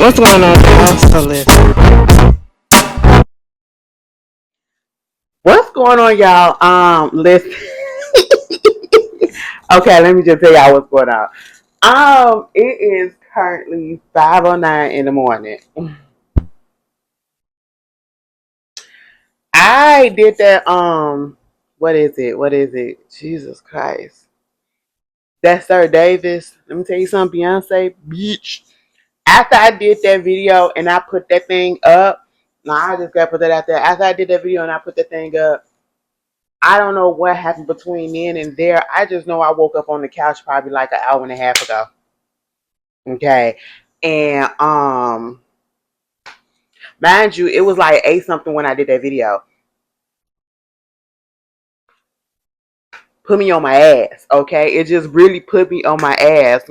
What's going on, y'all? So listen. What's going on, y'all? Listen. Okay, let me just tell y'all what's going on. It is currently 5:09 in the morning. I did that. What is it? What is it? Jesus Christ. That's Sir Davis. Let me tell you something, Beyonce, bitch. After I did that video and I put that thing up, I just gotta put that out there. After I did that video and I put that thing up, I don't know what happened between then and there. I just know I woke up on the couch probably like an hour and a half ago. Okay. And mind you, it was like 8 something when I did that video. Put me on my ass, okay? It just really put me on my ass.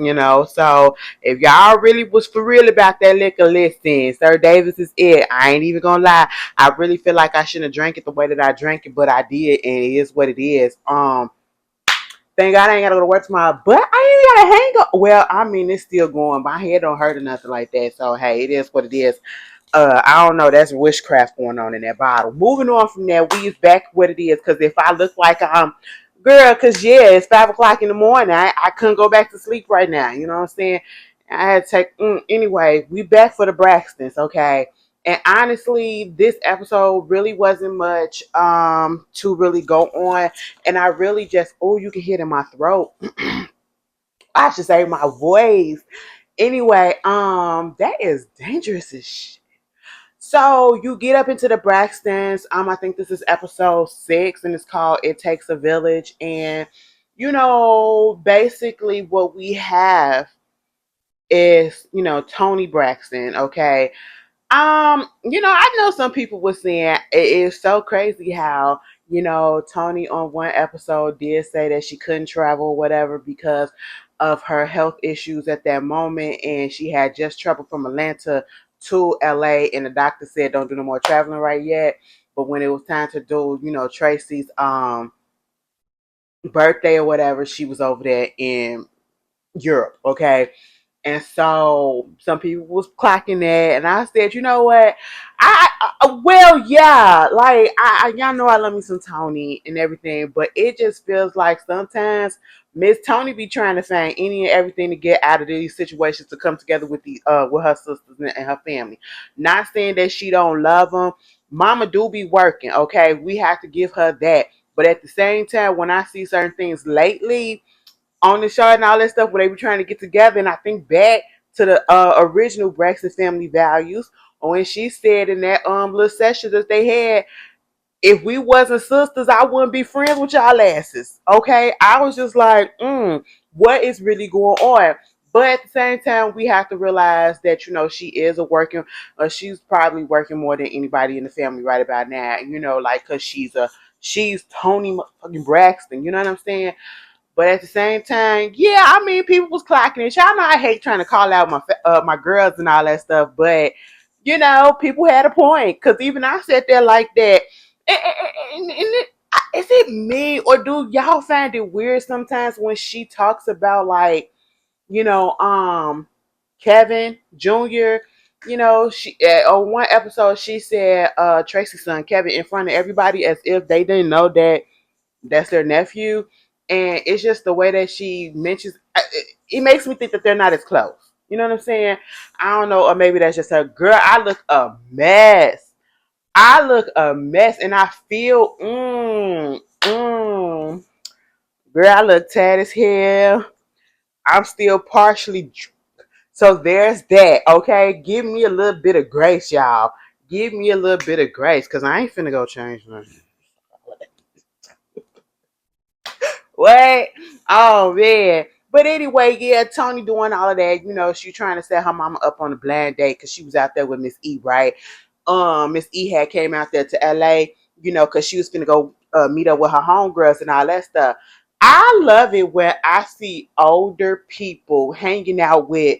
So if y'all really was for real about that liquor, listen, Sir Davis is it. I ain't even gonna lie. I really feel like I shouldn't have drank it the way that I drank it, but I did, and it is what it is. Thank God I ain't gotta go to work tomorrow, but I ain't gotta hang up. Well, I mean, it's still going. My head don't hurt or nothing like that. So, hey, it is what it is. I don't know. That's witchcraft going on in that bottle. Moving on from there, we is back what it is. Because if I look like girl, because yeah, it's 5 o'clock in the morning. I couldn't go back to sleep right now. You know what I'm saying? I had to take. Anyway, we back for the Braxtons, okay? And honestly, this episode really wasn't much to really go on. And I really just, oh, you can hear it in my throat. I should say my voice. Anyway, that is dangerous as shit. So you get up into the Braxtons. I think this is episode 6, and it's called "It Takes a Village." And basically what we have is Tony Braxton. Okay, I know some people were saying it is so crazy how, Tony on one episode did say that she couldn't travel or whatever because of her health issues at that moment, and she had just traveled from Atlanta to LA, and the doctor said don't do no more traveling right yet. But when it was time to do, Tracy's birthday or whatever, she was over there in Europe, okay? And so some people was clocking that, and I said, you know what? Well, yeah, like y'all know I love me some Tony and everything, but it just feels like sometimes Miss Tony be trying to find any and everything to get out of these situations to come together with with her sisters and her family. Not saying that she don't love them. Mama do be working, okay? We have to give her that. But at the same time, when I see certain things lately on the show and all that stuff where they were trying to get together. And I think back to the original Braxton Family Values when she said in that little session that they had, if we wasn't sisters, I wouldn't be friends with y'all asses. Okay? I was just like, what is really going on? But at the same time, we have to realize that, she is a working, she's probably working more than anybody in the family right about now, like, because she's Tony fucking Braxton, you know what I'm saying? But at the same time, yeah, I mean, people was clocking it. Y'all know I hate trying to call out my girls and all that stuff, but people had a point because even I sat there like that. Is it me or do y'all find it weird sometimes when she talks about like you know um Kevin Jr. She on one episode she said Tracy's son Kevin in front of everybody as if they didn't know that that's their nephew, and it's just the way that she mentions. It makes me think that they're not as close. You know what I'm saying? I don't know, or maybe that's just her. Girl, I look a mess. I look a mess, and I feel, girl, I look tired as hell. I'm still partially. So there's that. Okay, give me a little bit of grace, y'all. Give me a little bit of grace, cause I ain't finna go change nothing. What? Oh man. But anyway, yeah, Tony doing all of that. She trying to set her mama up on a blind date because she was out there with Miss E, right? Miss E had came out there to LA, because she was gonna go meet up with her homegirls and all that stuff. I love it when I see older people hanging out with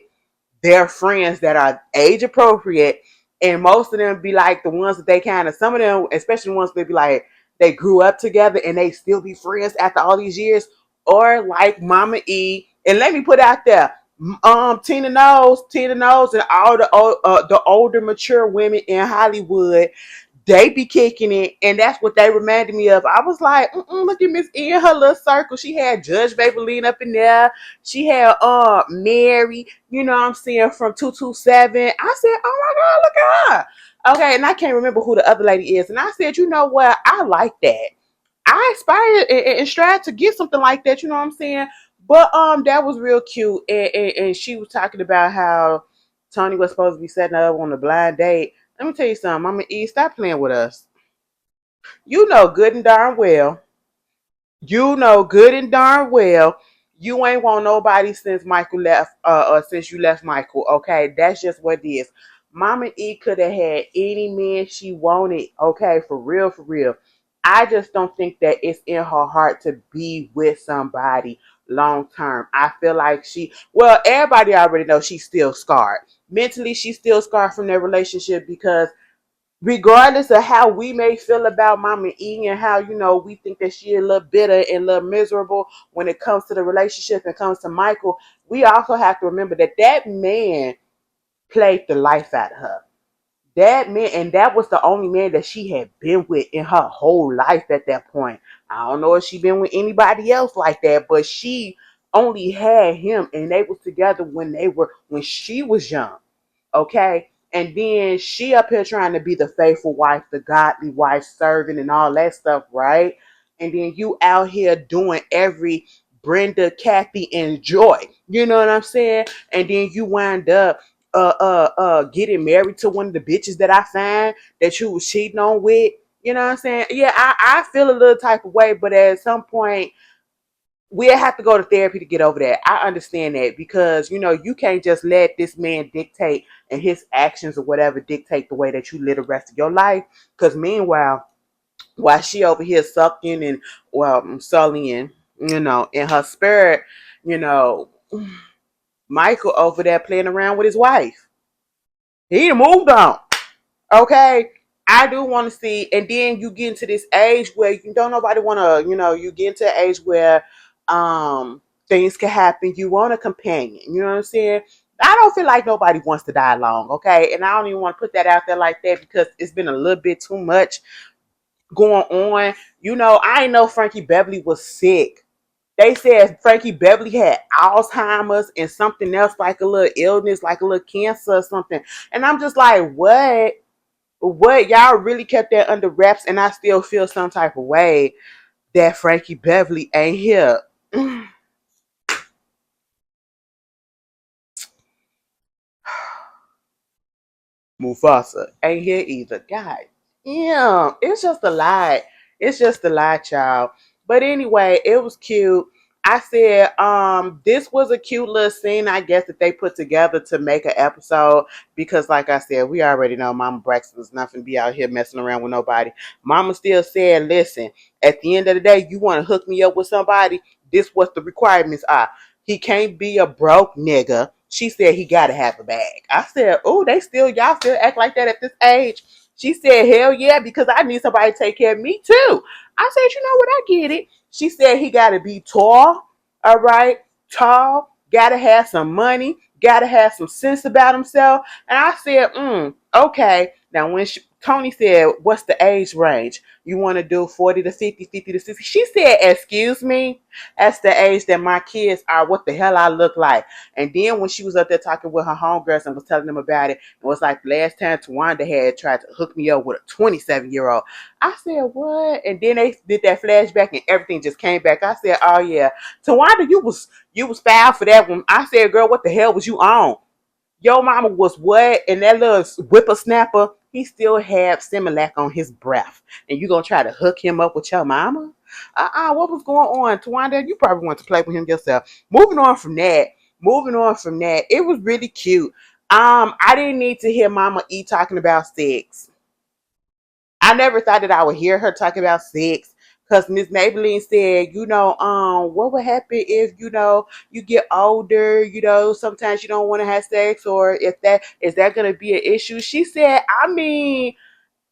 their friends that are age appropriate, and most of them be like the ones that they kind of, some of them, especially the ones that be like they grew up together and they still be friends after all these years, or like Mama E. And let me put out there, Tina knows, and all the older mature women in Hollywood, they be kicking it, and that's what they reminded me of. I was like, look at Miss E in her little circle. She had Judge Babeline up in there. She had Mary, you know what I'm saying, from 227. I said, oh my God, look at her. Okay, and I can't remember who the other lady is. And I said, you know what? I like that. I aspired and strive to get something like that, you know what I'm saying? But that was real cute. And she was talking about how Tony was supposed to be setting her up on a blind date. Let me tell you something, Mama E, stop playing with us. You know good and darn well. You know good and darn well you ain't want nobody since Michael left, or since you left Michael. Okay, that's just what it is. Mama E could have had any man she wanted. Okay, for real, for real. I just don't think that it's in her heart to be with somebody long term. I feel like well, everybody already knows she's still scarred. Mentally, she's still scarred from their relationship because regardless of how we may feel about Mama E and how, we think that she a little bitter and a little miserable when it comes to the relationship and comes to Michael, we also have to remember that that man played the life out of her. That man, and that was the only man that she had been with in her whole life at that point. I don't know if she been with anybody else like that, but she only had him, and they was together when she was young. Okay. And then she up here trying to be the faithful wife, the godly wife, serving and all that stuff, right? And then you out here doing every Brenda, Kathy, and Joy. You know what I'm saying? And then you wind up getting married to one of the bitches that I find that you was cheating on with. You know what I'm saying? Yeah, I feel a little type of way, but at some point we'll have to go to therapy to get over that. I understand that because you can't just let this man dictate and his actions or whatever dictate the way that you live the rest of your life. Because meanwhile, while she over here sucking and sullying, in her spirit, you know, Michael over there playing around with his wife. He moved on. Okay. I do want to see, and then you get into this age where you don't nobody want to, you get into an age where things can happen. You want a companion, you know what I'm saying? I don't feel like nobody wants to die long, okay? And I don't even want to put that out there like that because it's been a little bit too much going on. I know Frankie Beverly was sick. They said Frankie Beverly had Alzheimer's and something else like a little illness, like a little cancer or something. And I'm just like, what y'all really kept that under wraps, and I still feel some type of way that Frankie Beverly ain't here. Mufasa ain't here either. God, yeah, it's just a lie. It's just a lie, child. But anyway, it was cute. I said, this was a cute little scene, I guess, that they put together to make an episode because, like I said, we already know Mama Braxton is not gonna be out here messing around with nobody. Mama still said, listen, at the end of the day, you want to hook me up with somebody, this what the requirements are. He can't be a broke nigga. She said he gotta have a bag. I said, oh, y'all still act like that at this age. She said, hell yeah, because I need somebody to take care of me too. I said, you know what, I get it. She said he gotta be tall, all right, tall, gotta have some money, gotta have some sense about himself. And I said, okay. Now when Tony said, what's the age range? You want to do 40 to 50, 50 to 60? She said, excuse me? That's the age that my kids are. What the hell I look like? And then when she was up there talking with her homegirls and was telling them about it, it was like last time Tawanda had tried to hook me up with a 27-year-old. I said, what? And then they did that flashback and everything just came back. I said, oh yeah. Tawanda, you was foul for that one. I said, girl, what the hell was you on? Your mama was what? And that little whippersnapper, he still had Similac on his breath. And you gonna try to hook him up with your mama? What was going on? Tawanda, you probably want to play with him yourself. Moving on from that, it was really cute. I didn't need to hear Mama E talking about sex. I never thought that I would hear her talk about sex. Cause Miss Maybelline said, what would happen if, you get older, sometimes you don't want to have sex, or if that is that gonna be an issue? She said, I mean,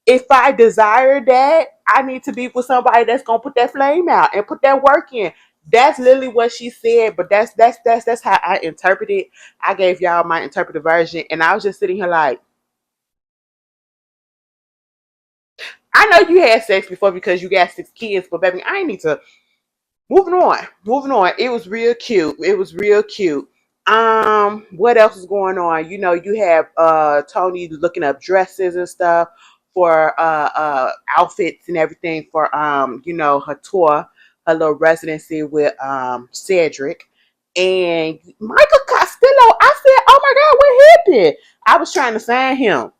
if I desire that, I need to be with somebody that's gonna put that flame out and put that work in. That's literally what she said, but that's how I interpret it. I gave y'all my interpretive version, and I was just sitting here like, I know you had sex before because you got 6 kids, but baby, I ain't need to. Moving on, moving on. It was real cute. It was real cute. What else is going on? You know, you have Tony looking up dresses and stuff for outfits and everything for her tour, her little residency with Cedric. And Michael Costello, I said, oh my God, what happened? I was trying to find him.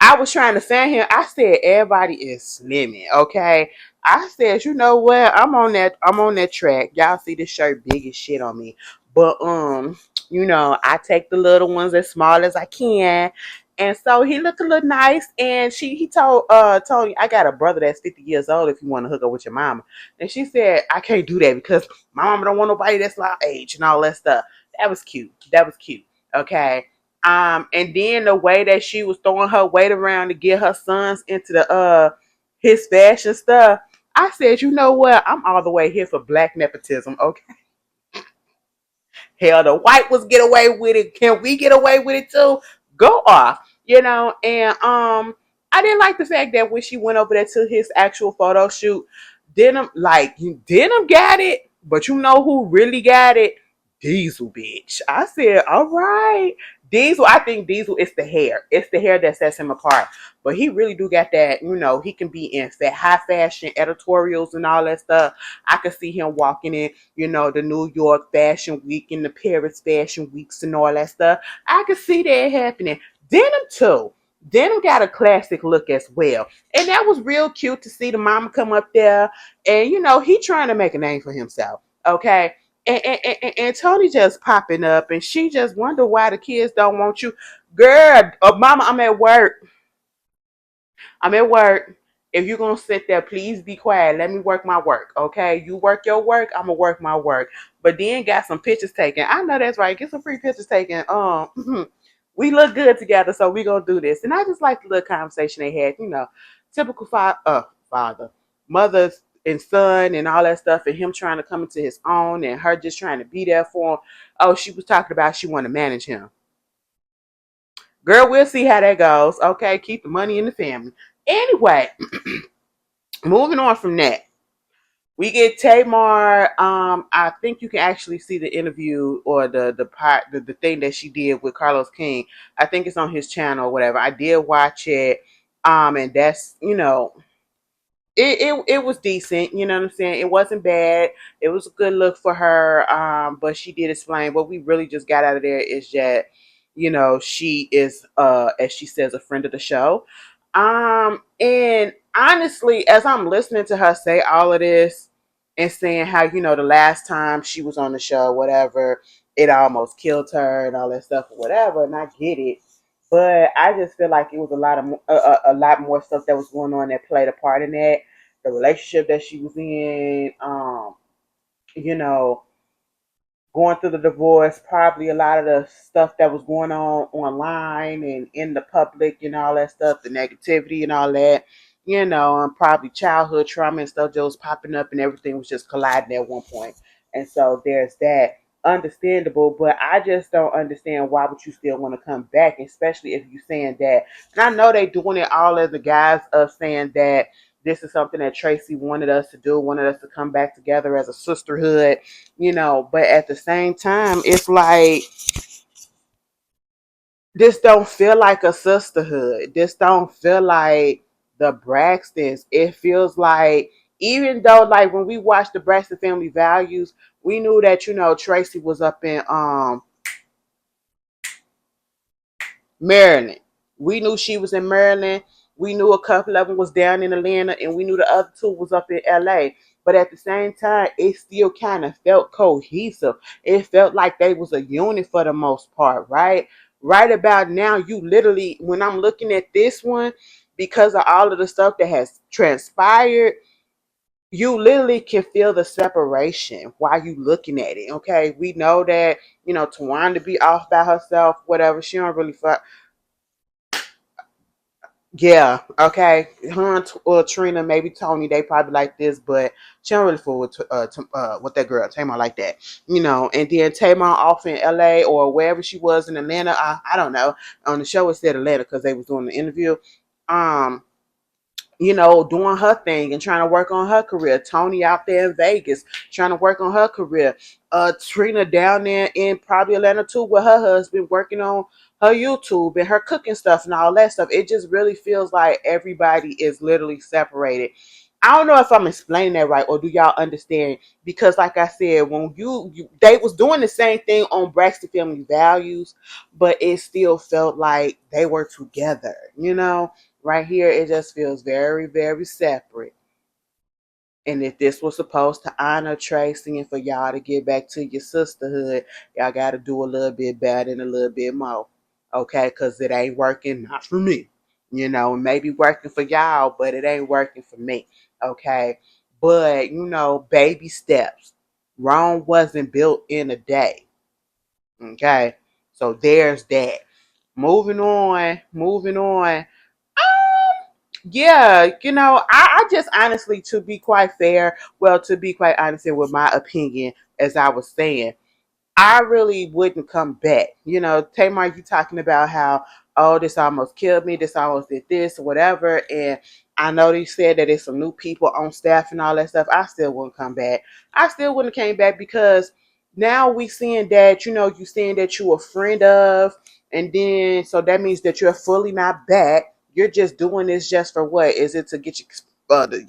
I was trying to fan him. I said everybody is slimming, okay? I said, you know what? I'm on that track. Y'all see this shirt big as shit on me. But I take the little ones as small as I can. And so he looked a little nice, and he told Tony, I got a brother that's 50 years old if you want to hook up with your mama. And she said, I can't do that because my mama don't want nobody that's my age and all that stuff. That was cute. That was cute. Okay. And then the way that she was throwing her weight around to get her sons into the his fashion stuff, I said, you know what? I'm all the way here for black nepotism. Okay, hell, the white ones get away with it. Can we get away with it too? Go off, And I didn't like the fact that when she went over there to his actual photo shoot, Denim got it, but you know who really got it? Diesel, bitch. I said, all right. Diesel, I think Diesel is the hair. It's the hair that sets him apart. But he really do got that, he can be in high fashion editorials and all that stuff. I could see him walking in, the New York Fashion Week and the Paris Fashion Weeks and all that stuff. I could see that happening. Denim too. Denim got a classic look as well. And that was real cute to see the mama come up there. And, he trying to make a name for himself. Okay. And Tony just popping up, and she just wonder why the kids don't want you. Girl, mama, I'm at work. I'm at work. If you're gonna sit there, please be quiet. Let me work my work. Okay. You work your work, I'm gonna work my work. But then got some pictures taken. I know that's right. Get some free pictures taken. We look good together, so we gonna do this. And I just like the little conversation they had, typical father, mothers and son and all that stuff, and him trying to come into his own and her just trying to be there for him. Oh, she was talking about she want to manage him. Girl, we'll see how that goes. Okay, keep the money in the family. Anyway, moving on from that. We get Tamar. I think you can actually see the interview or the part the thing that she did with Carlos King. I think it's on his channel or whatever. I did watch it. And that's it was decent, you know what I'm saying? It wasn't bad. It was a good look for her. But she did explain what we really just got out of there is that, she is as she says, a friend of the show. And honestly, as I'm listening to her say all of this and saying how, the last time she was on the show, whatever, it almost killed her and all that stuff or whatever, and I get it. But I just feel like it was a lot more stuff that was going on that played a part in that. The relationship that she was in, you know, going through the divorce, probably a lot of the stuff that was going on online and in the public and all that stuff, the negativity and all that, and probably childhood trauma and stuff that was popping up and everything was just colliding at one point. And so there's that. Understandable, but I just don't understand why would you still want to come back, especially if you're saying that. And I know they doing it all as the guys of saying that this is something that Tracy wanted us to do, wanted us to come back together as a sisterhood, but at the same time, it's like this don't feel like a sisterhood. This don't feel like the Braxtons. It feels like, even though like when we watched the Braxton Family Values, we knew that Tracy was up in Maryland. We knew she was in Maryland. We knew a couple of them was down in Atlanta, and we knew the other two was up in LA. But at the same time, it still kind of felt cohesive. It felt like they was a unit for the most part, right? Right about now, you literally, when I'm looking at this one, because of all of the stuff that has transpired, you literally can feel the separation while you looking at it. Okay, we know that Tawana to be off by herself, whatever. She don't really fuck. Yeah, okay. Her and Trina, maybe Tony, they probably like this, but she don't really fool with that girl Tamar like that, And then Tamar off in L.A. or wherever she was in Atlanta, I don't know. On the show it said Atlanta because they was doing the interview. Um, doing her thing and trying to work on her career. Tony out there in Vegas trying to work on her career. Trina down there in probably Atlanta too with her husband working on her YouTube and her cooking stuff and all that stuff. It just really feels like everybody is literally separated. I don't know if I'm explaining that right or do y'all understand? Because like I said, when they was doing the same thing on Braxton Family Values, but it still felt like they were together. Right here, it just feels very, very separate. And if this was supposed to honor Tracy and for y'all to get back to your sisterhood, y'all got to do a little bit better and a little bit more. Okay? Because it ain't working, not for me. It may be working for y'all, but it ain't working for me. Okay? But, baby steps. Rome wasn't built in a day. Okay? So there's that. Moving on, moving on. Yeah, I just honestly, to be quite honest and with my opinion, as I was saying, I really wouldn't come back. Tamar, you talking about how, oh, this almost killed me, this almost did this, whatever. And I know they said that there's some new people on staff and all that stuff. I still wouldn't come back. I still wouldn't have came back because now we seeing that, you seeing that you a friend of, and then so that means that you're fully not back. You're just doing this just for what? Is it to get your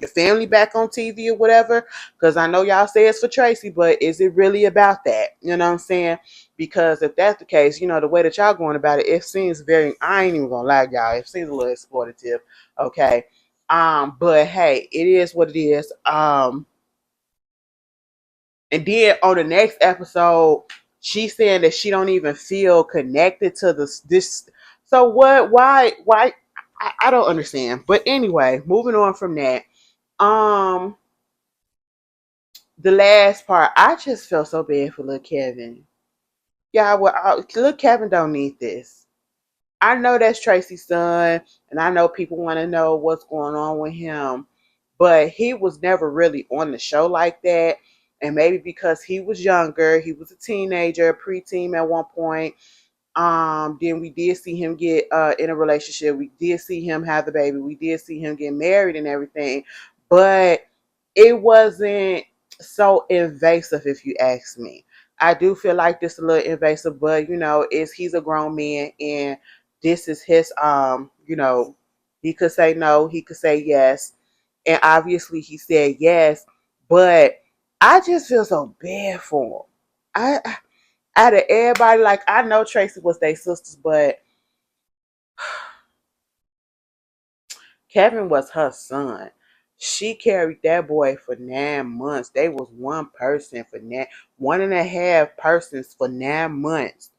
family back on TV or whatever? Because I know y'all say it's for Tracy, but is it really about that? You know what I'm saying? Because if that's the case, the way that y'all going about it, it seems very, I ain't even gonna lie, y'all, it seems a little exploitative. Okay. But hey, it is what it is. And then on the next episode, she's saying that she don't even feel connected to this. So what? Why? I don't understand. But anyway, moving on from that. Um, the last part, I just felt so bad for little Kevin. Yeah, well, little Kevin don't need this. I know that's Tracy's son, and I know people want to know what's going on with him, but he was never really on the show like that. And maybe because he was younger, he was a teenager, preteen at one point. Then we did see him get in a relationship. We did see him have the baby. We did see him get married and everything, but it wasn't so invasive, if you ask me. I do feel like this a little invasive, but is he's a grown man and this is his he could say no, he could say yes, and obviously he said yes, but I just feel so bad for him. I out of everybody, like I know Tracy was their sisters, but Kevin was her son. She carried that boy for 9 months. They was one person for 1.5 persons for 9 months.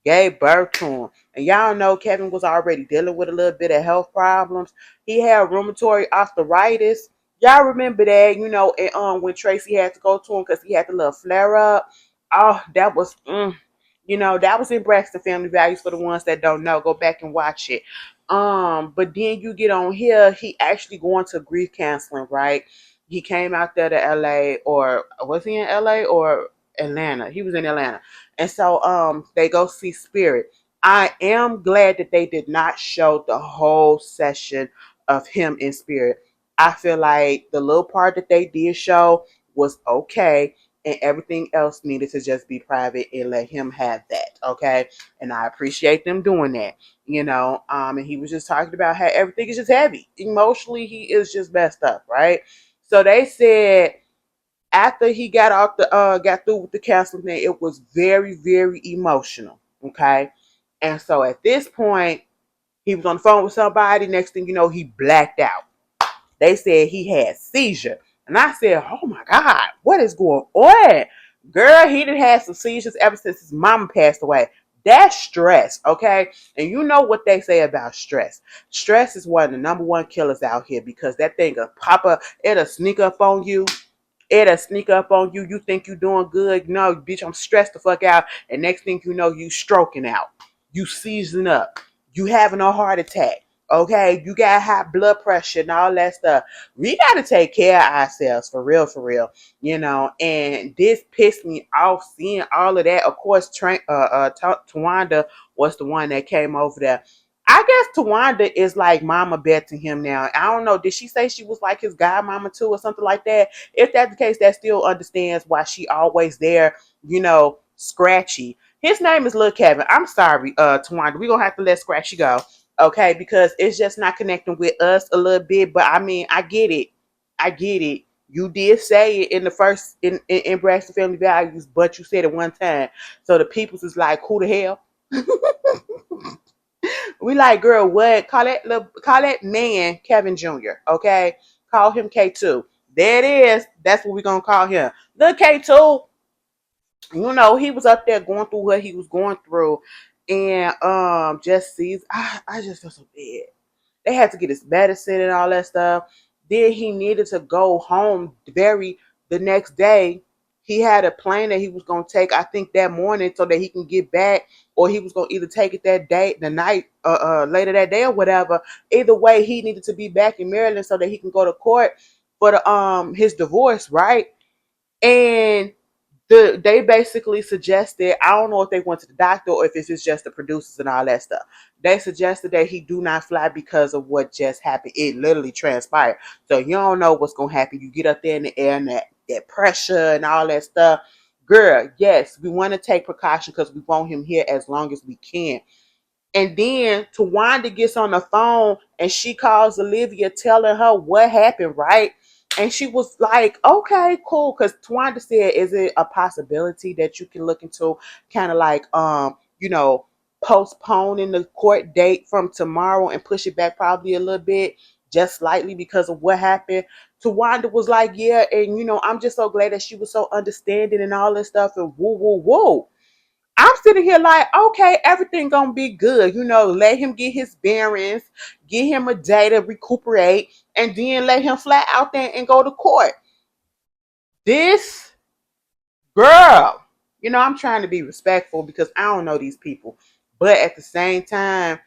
Gave birth to him. And y'all know Kevin was already dealing with a little bit of health problems. He had rheumatoid arthritis. Y'all remember that, and when Tracy had to go to him because he had the little flare up. Oh, that was that was in Braxton Family Values. For the ones that don't know, go back and watch it. But then you get on here, he actually going to grief counseling, right? He came out there to LA, or was he in LA or Atlanta? He was in Atlanta. And so they go see Spirit. I am glad that they did not show the whole session of him in Spirit. I feel like the little part that they did show was okay, and everything else needed to just be private and let him have that, okay? And I appreciate them doing that, and he was just talking about how everything is just heavy. Emotionally, he is just messed up, right? So they said after he got through with the counseling thing, it was very, very emotional. Okay. And so at this point, he was on the phone with somebody. Next thing you know, he blacked out. They said he had seizure. And I said, oh my God, what is going on? Girl, he done had some seizures ever since his mama passed away. That's stress, okay? And you know what they say about stress. Stress is one of the number one killers out here because that thing will pop up, it'll sneak up on you. It'll sneak up on you. You think you doing good. No, bitch, I'm stressed the fuck out. And next thing you know, you stroking out. You seizing up. you having a heart attack. Okay, you got high blood pressure and all that stuff. We got to take care of ourselves for real, for real. And this pissed me off seeing all of that. Of course, Tawanda was the one that came over there. I guess Tawanda is like Mama Beth to him now. I don't know. Did she say she was like his godmama too or something like that? If that's the case, that still understands why she always there, scratchy. His name is Lil Kevin. I'm sorry, Tawanda. We're gonna have to let Scratchy go. Okay, because it's just not connecting with us a little bit. But I mean, I get it. I get it. You did say it in the first in Braxton Family Values, but you said it one time. So the peoples is like, who the hell? We like, girl, what? Call that man Kevin Jr. Okay, call him K2. There it is. That's what we're gonna call him. The K2. He was up there going through what he was going through, and just sees. I just feel so bad. They had to get his medicine and all that stuff. Then he needed to go home the next day. He had a plane that he was gonna take, I think, that morning so that he can get back, or he was gonna either take it that day, the night, later that day or whatever. Either way, he needed to be back in Maryland so that he can go to court for his divorce, right? And they basically suggested, I don't know if they went to the doctor or if it's just the producers and all that stuff. They suggested that he do not fly because of what just happened. It literally transpired. So you don't know what's gonna happen. You get up there in the air and that pressure and all that stuff. Girl, yes, we want to take precaution because we want him here as long as we can. And then Tawanda gets on the phone and she calls Olivia telling her what happened, right? And she was like, okay, cool. Because Tawanda said, is it a possibility that you can look into kind of like, postponing the court date from tomorrow and push it back probably a little bit, just slightly because of what happened? Tawanda was like, yeah. And, I'm just so glad that she was so understanding and all this stuff and woo, woo, woo. I'm sitting here like, okay, everything gonna be good. Let him get his bearings, get him a day to recuperate, and then let him fly out there and go to court. This girl, I'm trying to be respectful because I don't know these people. But at the same time,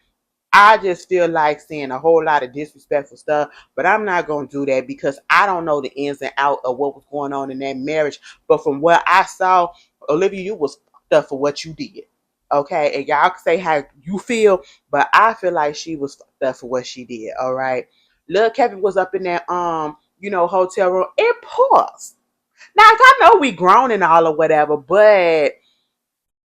I just feel like saying a whole lot of disrespectful stuff, but I'm not going to do that because I don't know the ins and out of what was going on in that marriage. But from what I saw, Olivia, you was fucked up for what you did. Okay, and y'all can say how you feel, but I feel like she was fucked up for what she did. All right, Lil Kevin was up in that hotel room. It paused. Now I know we grown and all or whatever, but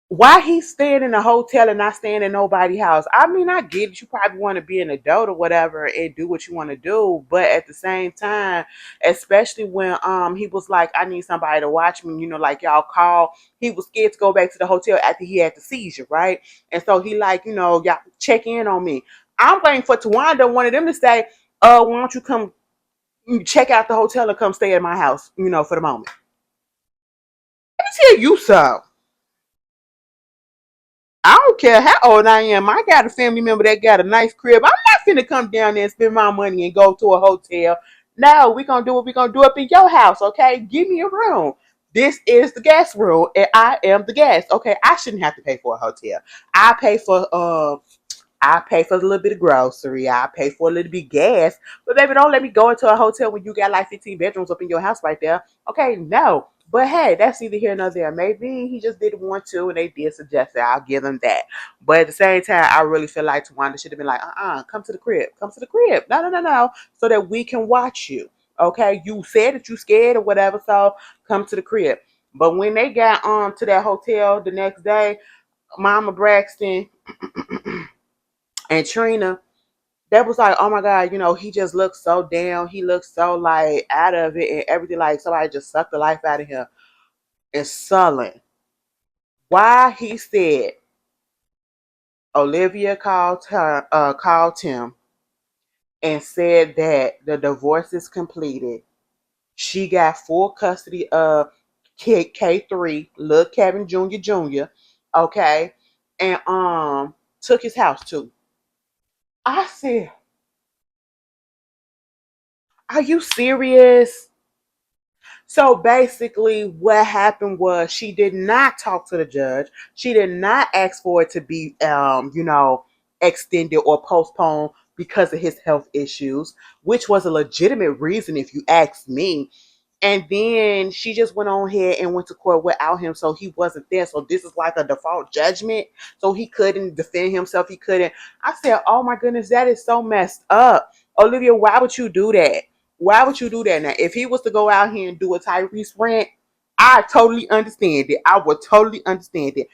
why he's staying in a hotel and not staying in nobody's house? I mean, I get it. You probably want to be an adult or whatever and do what you want to do, but at the same time, especially when he was like, I need somebody to watch me, like y'all call. He was scared to go back to the hotel after he had the seizure, right? And so he like, y'all check in on me. I'm waiting for Tawanda, one of them, to say, why don't you come check out the hotel and come stay at my house, for the moment. Let me tell you something. I don't care how old I am. I got a family member that got a nice crib. I'm not finna come down there and spend my money and go to a hotel. No, we're gonna do what we're gonna do up in your house, okay? Give me a room. This is the guest room, and I am the guest. Okay, I shouldn't have to pay for a hotel. I pay for I pay for a little bit of grocery. I pay for a little bit of gas. But baby, don't let me go into a hotel when you got like 15 bedrooms up in your house right there. Okay, no. But hey, that's neither here nor there. Maybe he just didn't want to and they did suggest it. I'll give him that. But at the same time, I really feel like Tawanda should have been like, come to the crib. Come to the crib. No, no, no, no. So that we can watch you. Okay, you said that you scared or whatever, so come to the crib. But when they got to that hotel the next day, Mama Braxton and Trina, that was like, oh my God, he just looked so down. He looked so like out of it and everything, like somebody just sucked the life out of him. And sullen. Why he said Olivia called him and said that the divorce is completed. She got full custody of K3, little Kevin Jr. Okay. And took his house too. I said, are you serious? So basically, what happened was she did not talk to the judge. She did not ask for it to be, extended or postponed because of his health issues, which was a legitimate reason if you ask me. And then she just went on ahead and went to court without him, so he wasn't there. So this is like a default judgment. So he couldn't defend himself. He couldn't. I said, "Oh my goodness, that is so messed up, Olivia. Why would you do that? Why would you do that?" Now, if he was to go out here and do a Tyrese rant, I totally understand it. I would totally understand it,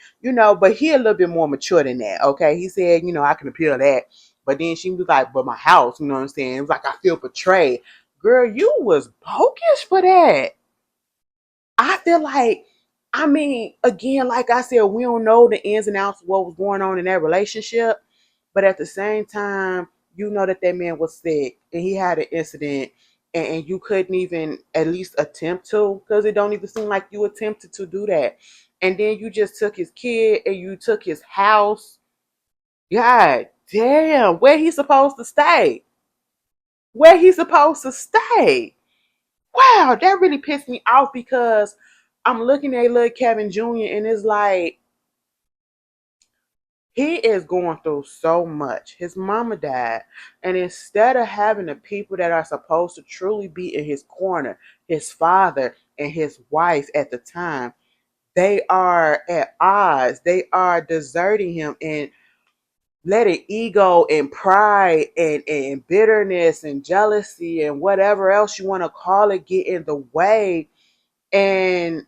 But he a little bit more mature than that. Okay, he said, I can appeal that. But then she was like, "But my house," you know what I'm saying? It was like I feel betrayed. Girl, you was bogus for that. I feel like, again, like I said, we don't know the ins and outs of what was going on in that relationship. But at the same time, you know that man was sick and he had an incident, and you couldn't even at least attempt to, because it don't even seem like you attempted to do that. And then you just took his kid and you took his house. God damn, where he supposed to stay? Where he supposed to stay? Wow, that really pissed me off because I'm looking at little Kevin Jr. and it's like he is going through so much. His mama died, and instead of having the people that are supposed to truly be in his corner, his father and his wife at the time, they are at odds. They are deserting him and letting ego and pride and bitterness and jealousy and whatever else you want to call it get in the way. And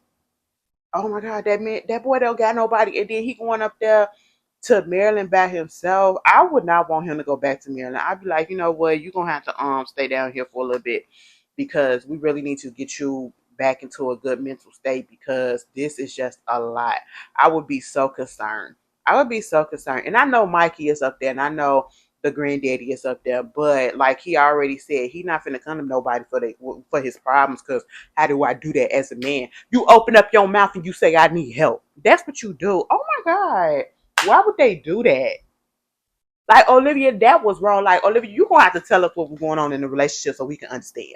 oh my God, that boy don't got nobody. And then he going up there to Maryland by himself. I would not want him to go back to Maryland. I'd be like, you know what, you're gonna have to stay down here for a little bit because we really need to get you back into a good mental state because this is just a lot. I would be so concerned. I would be so concerned. And I know Mikey is up there and I know the granddaddy is up there, but like he already said, he not finna come to nobody for his problems. Because how do I do that as a man? You open up your mouth and you say I need help. That's what you do. Oh my God, why would they do that? Like Olivia, that was wrong. Like Olivia, you gonna have to tell us what was going on in the relationship so we can understand.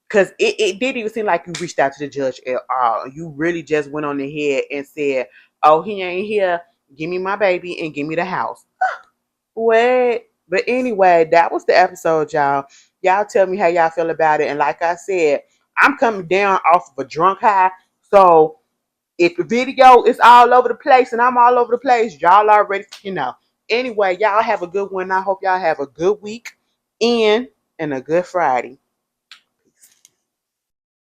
Because it didn't even seem like you reached out to the judge at all. You really just went on ahead and said, "Oh, he ain't here. Give me my baby and give me the house." What? But anyway, that was the episode, y'all. Y'all tell me how y'all feel about it. And like I said, I'm coming down off of a drunk high. So if the video is all over the place and I'm all over the place, y'all already. Anyway, y'all have a good one. I hope y'all have a good week and a good Friday.